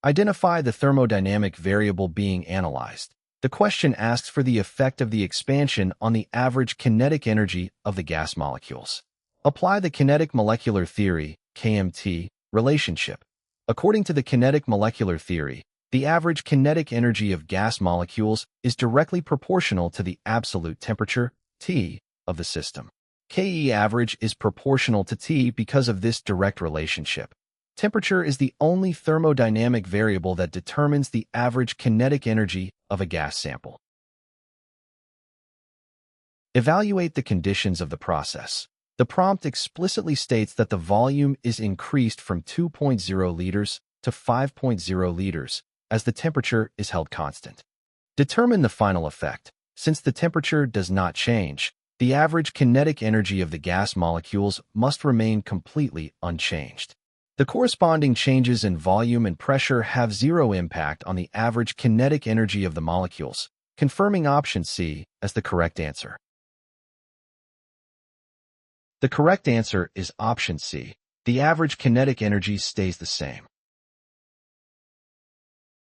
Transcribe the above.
Identify the thermodynamic variable being analyzed. The question asks for the effect of the expansion on the average kinetic energy of the gas molecules. Apply the kinetic molecular theory, KMT, relationship. According to the kinetic molecular theory, the average kinetic energy of gas molecules is directly proportional to the absolute temperature, T, of the system. Ke average is proportional to T because of this direct relationship. Temperature is the only thermodynamic variable that determines the average kinetic energy of a gas sample. Evaluate the conditions of the process. The prompt explicitly states that the volume is increased from 2.0 liters to 5.0 liters as the temperature is held constant. Determine the final effect. Since the temperature does not change, the average kinetic energy of the gas molecules must remain completely unchanged. The corresponding changes in volume and pressure have zero impact on the average kinetic energy of the molecules, confirming option C as the correct answer. The correct answer is option C. The average kinetic energy stays the same.